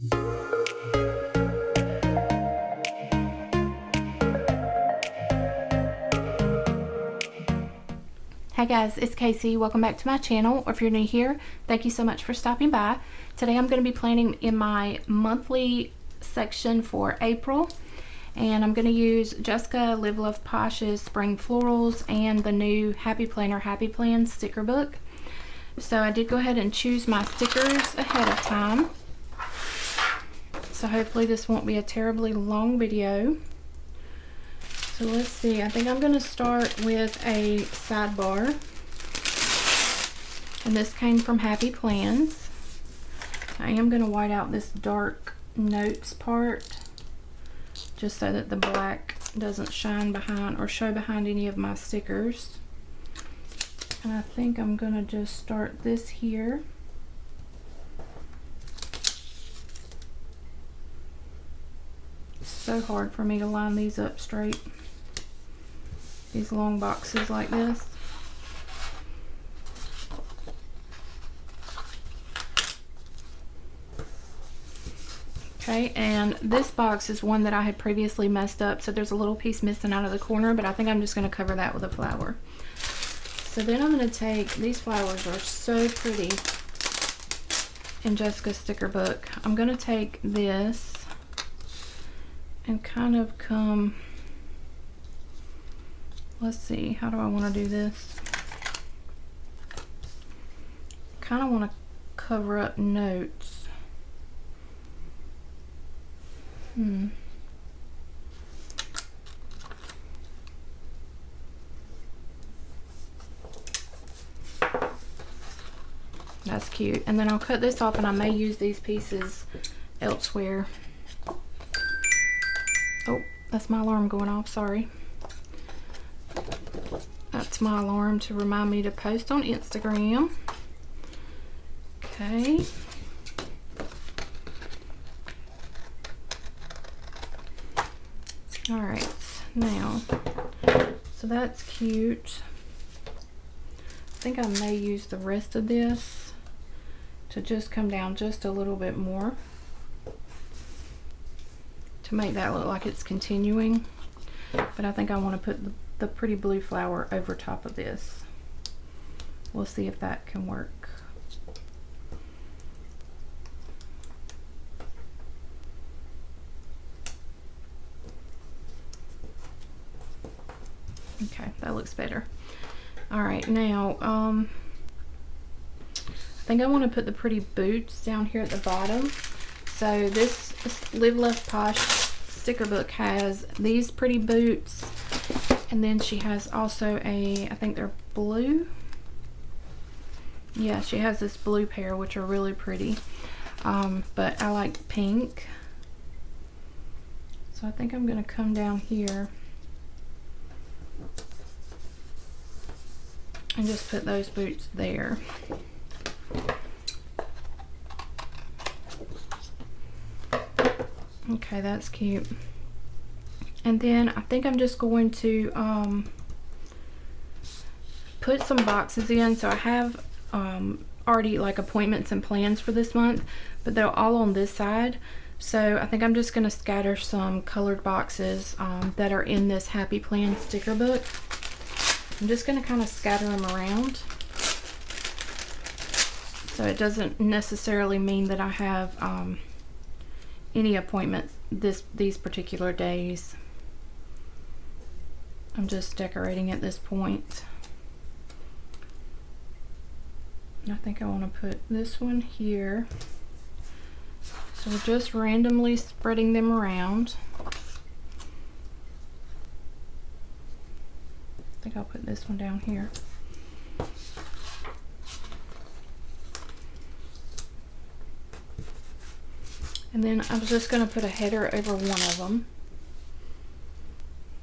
Hey guys, it's Casey. Welcome back to my channel, or if you're new here, thank you so much for stopping by. Today I'm going to be planning in my monthly section for April, and I'm going to use 𝗔𝗙𝗙𝗜𝗟𝗡𝗞's Spring Florals and the new Happy Planner Happy Plans sticker book. So I did go ahead and choose my stickers ahead of time, so hopefully this won't be a terribly long video. So let's see, I think I'm going to start with a sidebar, and this came from Happy Plans. I am going to white out this dark notes part just so that the black doesn't shine behind or show behind any of my stickers. And I think I'm going to just start this here. It's so hard for me to line these up straight. These long boxes like this. Okay, and this box is one that I had previously messed up, so there's a little piece missing out of the corner, but I think I'm just going to cover that with a flower. So then I'm going to take, these flowers are so pretty in Jessica's sticker book. I'm going to take this and kind of come, let's see, how do I want to do this? Kind of want to cover up notes. That's cute. And then I'll cut this off, and I may use these pieces elsewhere. Oh, that's my alarm going off, sorry. That's my alarm to remind me to post on Instagram. Okay. All right, now, so that's cute. I think I may use the rest of this to just come down just a little bit more to make that look like it's continuing. But I think I want to put the pretty blue flower over top of this. We'll see if that can work. Okay, that looks better. All right, now I think I want to put the pretty boots down here at the bottom. So this Live Love Posh sticker book has these pretty boots, and then she has also I think they're blue. Yeah, she has this blue pair, which are really pretty, but I like pink, so I think I'm gonna come down here and just put those boots there. Okay, that's cute. And then I think I'm just going to put some boxes in. So I have already like appointments and plans for this month, but they're all on this side. So I think I'm just going to scatter some colored boxes that are in this Happy Plan sticker book. I'm just going to kind of scatter them around. So it doesn't necessarily mean that I have any appointments these particular days. I'm just decorating at this point. I think I want to put this one here. So we're just randomly spreading them around. I think I'll put this one down here. And then I was just going to put a header over one of them.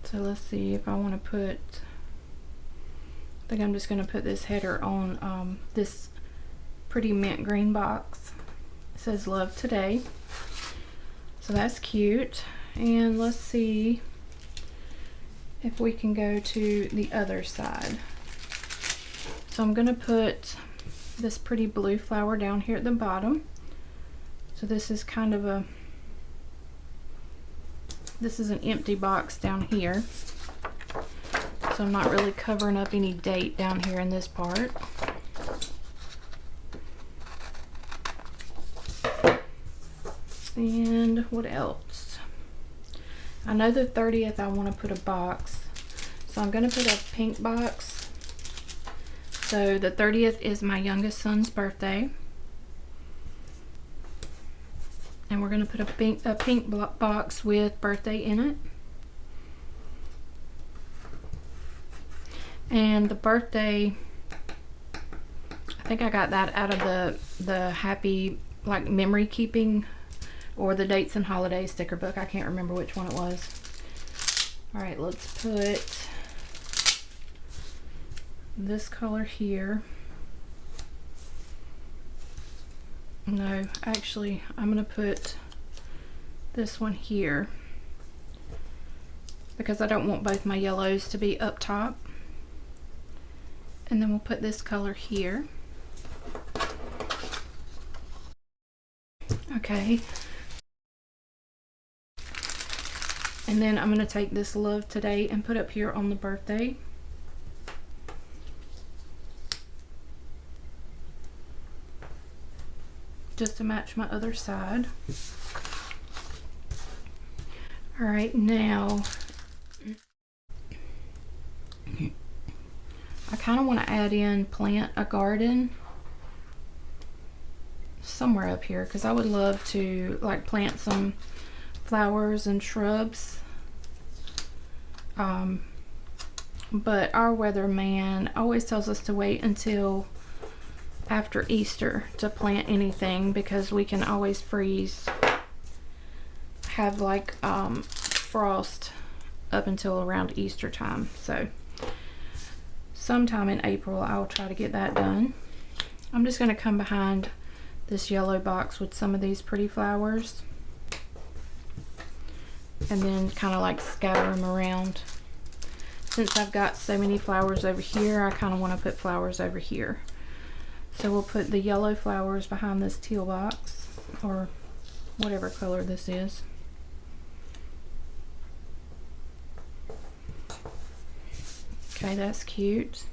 So let's see if I want to put, I think I'm just going to put this header on this pretty mint green box. It says Love Today. So that's cute. And let's see if we can go to the other side. So I'm going to put this pretty blue flower down here at the bottom. So this is kind of a, this is an empty box down here. So I'm not really covering up any date down here in this part. And what else? I know the 30th I want to put a box. So I'm going to put a pink box. So the 30th is my youngest son's birthday. And we're going to put a pink box with birthday in it. And the birthday, I think I got that out of the happy, like, memory keeping or the dates and holidays sticker book. I can't remember which one it was. All right, let's put this color here. No, actually, I'm gonna put this one here because I don't want both my yellows to be up top. And then we'll put this color here. Okay. And then I'm going to take this Love Today and put up here on the birthday. Just to match my other side. All right, now I kind of want to add in plant a garden somewhere up here because I would love to like plant some flowers and shrubs. But our weatherman always tells us to wait until after Easter to plant anything because we can always freeze, have like frost up until around Easter time. So sometime in April I'll try to get that done. I'm just going to come behind this yellow box with some of these pretty flowers and then kind of like scatter them around. Since I've got so many flowers over here, I kind of want to put flowers over here. So we'll put the yellow flowers behind this teal box or whatever color this is. Okay, that's cute.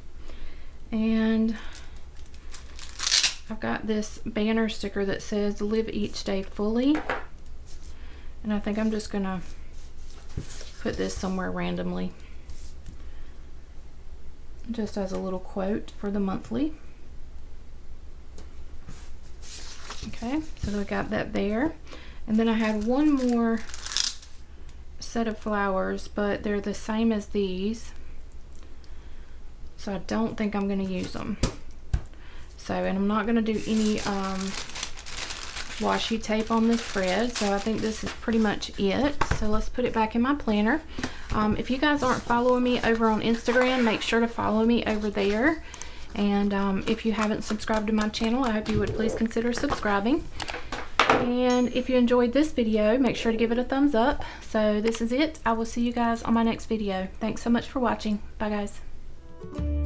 And I've got this banner sticker that says live each day fully. And I think I'm just gonna put this somewhere randomly. Just as a little quote for the monthly. Okay, so we got that there. And then I had one more set of flowers, but they're the same as these. So I don't think I'm going to use them. So, and I'm not going to do any washi tape on this spread. So I think this is pretty much it. So let's put it back in my planner. If you guys aren't following me over on Instagram, make sure to follow me over there. And if you haven't subscribed to my channel, I hope you would please consider subscribing. And if you enjoyed this video, make sure to give it a thumbs up. So this is it. I will see you guys on my next video. Thanks so much for watching. Bye guys.